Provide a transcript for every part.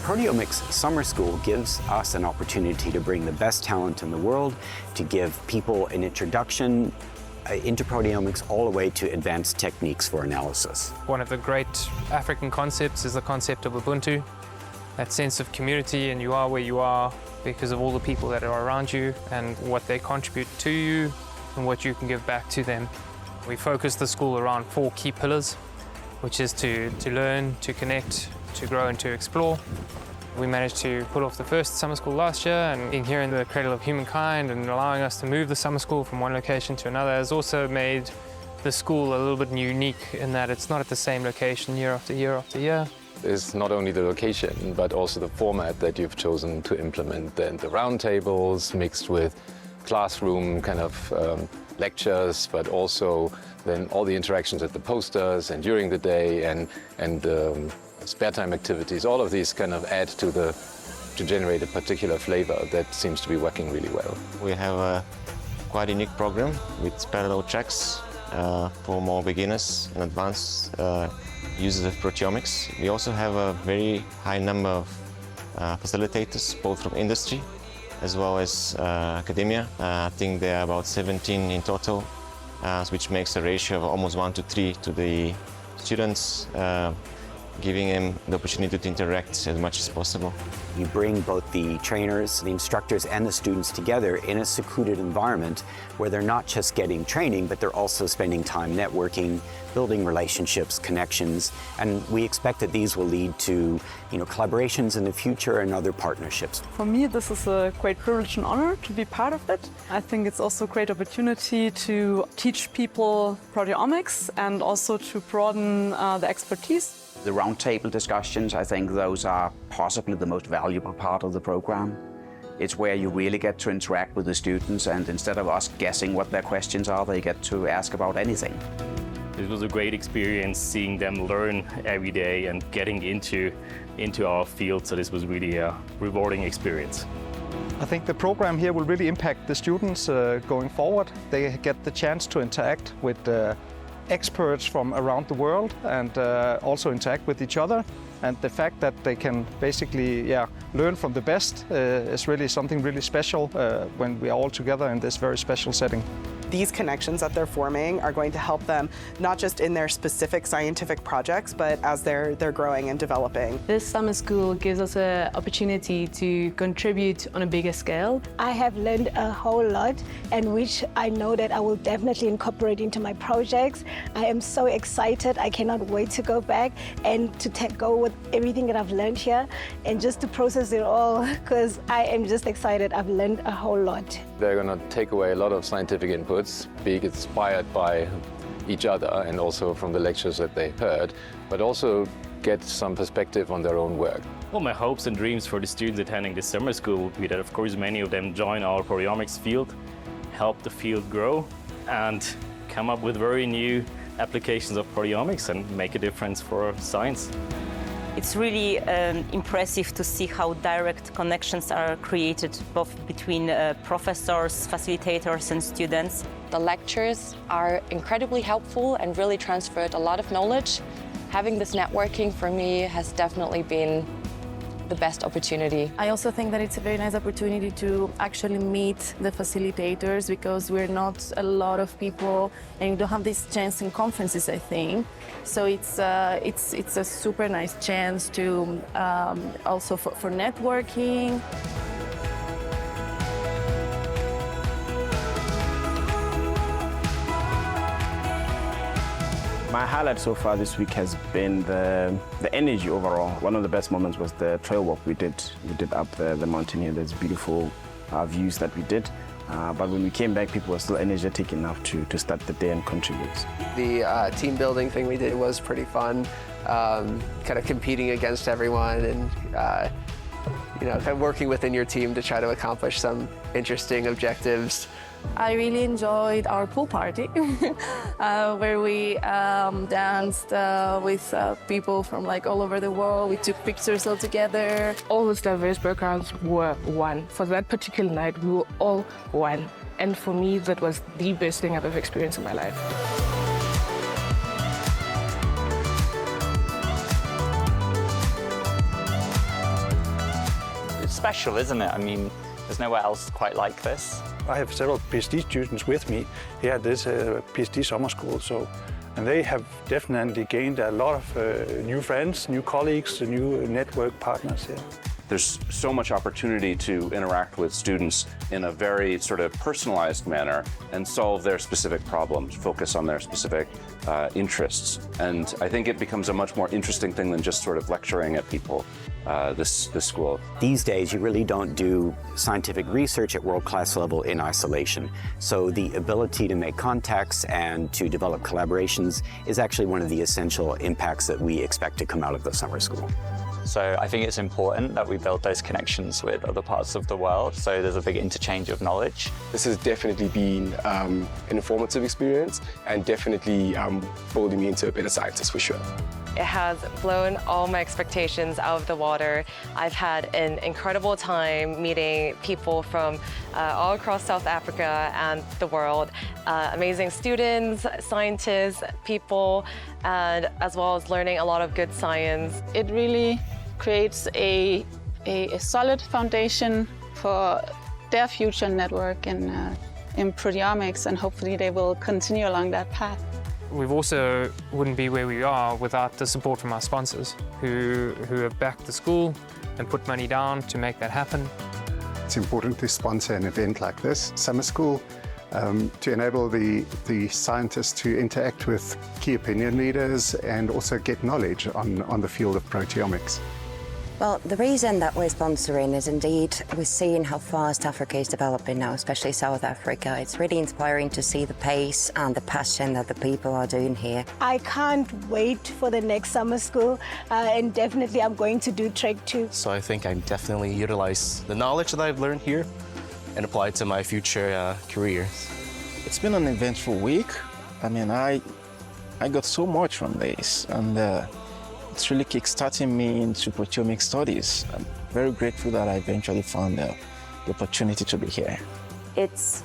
Proteomics Summer School gives us an opportunity to bring the best talent in the world, to give people an introduction into proteomics all the way to advanced techniques for analysis. One of the great African concepts is the concept of Ubuntu, that sense of community, and you are where you are because of all the people that are around you and what they contribute to you and what you can give back to them. We focus the school around 4 key pillars, which is to learn, to connect, to grow and to explore. We managed to pull off the first summer school last year, and being here in the Cradle of Humankind and allowing us to move the summer school from one location to another has also made the school a little bit unique in that it's not at the same location year after year after year. It's not only the location, but also the format that you've chosen to implement. Then the roundtables mixed with classroom kind of lectures, but also then all the interactions at the posters and during the day and spare time activities. All of these kind of add to generate a particular flavor that seems to be working really well. We have a quite unique program with parallel tracks for more beginners and advanced users of proteomics. We also have a very high number of facilitators, both from industry as well as academia. I think there are about 17 in total, which makes a ratio of almost 1 to 3 to the students, giving them the opportunity to interact as much as possible. You bring both the trainers, the instructors, and the students together in a secluded environment where they're not just getting training, but they're also spending time networking, building relationships, connections, and we expect that these will lead to, collaborations in the future and other partnerships. For me, this is a great privilege and honor to be part of it. I think it's also a great opportunity to teach people proteomics and also to broaden the expertise. The roundtable discussions, I think those are possibly the most valuable part of the program. It's where you really get to interact with the students, and instead of us guessing what their questions are, they get to ask about anything. It was a great experience seeing them learn every day and getting into our field, so this was really a rewarding experience. I think the program here will really impact the students going forward. They get the chance to interact with experts from around the world and also interact with each other. And the fact that they can basically learn from the best is really something really special when we are all together in this very special setting. These connections that they're forming are going to help them not just in their specific scientific projects, but as they're growing and developing. This summer school gives us an opportunity to contribute on a bigger scale. I have learned a whole lot, and which I know that I will definitely incorporate into my projects. I am so excited. I cannot wait to go back and to go with everything that I've learned here and just to process it all, because I am just excited. I've learned a whole lot. They're going to take away a lot of scientific inputs, being inspired by each other and also from the lectures that they heard, but also get some perspective on their own work. Well, my hopes and dreams for the students attending this summer school would be that, of course, many of them join our proteomics field, help the field grow, and come up with very new applications of proteomics and make a difference for science. It's really impressive to see how direct connections are created both between professors, facilitators and students. The lectures are incredibly helpful and really transferred a lot of knowledge. Having this networking for me has definitely been the best opportunity. I also think that it's a very nice opportunity to actually meet the facilitators, because we're not a lot of people and you don't have this chance in conferences, I think. So it's a super nice chance to also for networking. My highlight so far this week has been the energy overall. One of the best moments was the trail walk we did. We did up the mountain here. There's beautiful views that we did. But when we came back, people were still energetic enough to start the day and contribute. The team building thing we did was pretty fun. Kind of competing against everyone and kind of working within your team to try to accomplish some interesting objectives. I really enjoyed our pool party where we danced with people from all over the world. We took pictures all together. All those diverse backgrounds were one. For that particular night, we were all one. And for me, that was the best thing I've ever experienced in my life. special, isn't it? I mean, there's nowhere else quite like this. I have several PhD students with me here at this PhD summer school, and they have definitely gained a lot of new friends, new colleagues, new network partners here. There's so much opportunity to interact with students in a very sort of personalized manner and solve their specific problems, focus on their specific interests. And I think it becomes a much more interesting thing than just sort of lecturing at people, this school. These days, you really don't do scientific research at world-class level in isolation. So the ability to make contacts and to develop collaborations is actually one of the essential impacts that we expect to come out of the summer school. So I think it's important that we build those connections with other parts of the world, so there's a big interchange of knowledge. This has definitely been an informative experience and definitely molding me into a better scientist for sure. It has blown all my expectations out of the water. I've had an incredible time meeting people from all across South Africa and the world. Amazing students, scientists, people, and as well as learning a lot of good science. It really creates a solid foundation for their future network in proteomics, and hopefully they will continue along that path. We also wouldn't be where we are without the support from our sponsors who have backed the school and put money down to make that happen. It's important to sponsor an event like this, summer school, to enable the scientists to interact with key opinion leaders and also get knowledge on the field of proteomics. Well, the reason that we're sponsoring is indeed we're seeing how fast Africa is developing now, especially South Africa. It's really inspiring to see the pace and the passion that the people are doing here. I can't wait for the next summer school, and definitely I'm going to do Trek too. So I think I definitely utilize the knowledge that I've learned here and apply it to my future career. It's been an eventful week. I mean, I got so much from this, and it's really kickstarting me into proteomic studies. I'm very grateful that I eventually found the opportunity to be here. It's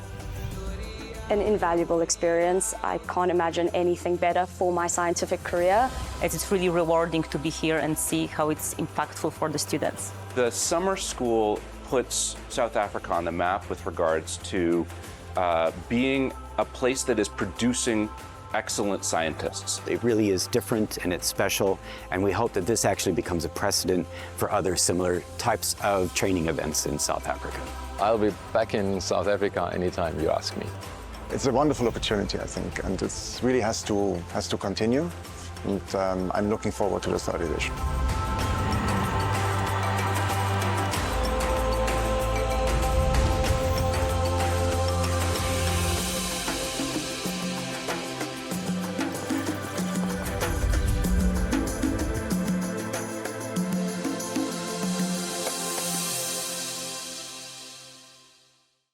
an invaluable experience. I can't imagine anything better for my scientific career. It's really rewarding to be here and see how it's impactful for the students. The summer school puts South Africa on the map with regards to being a place that is producing excellent scientists. It really is different and it's special, and we hope that this actually becomes a precedent for other similar types of training events in South Africa. I'll be back in South Africa anytime you ask me. It's a wonderful opportunity, I think, and it really has to continue. And I'm looking forward to the third edition.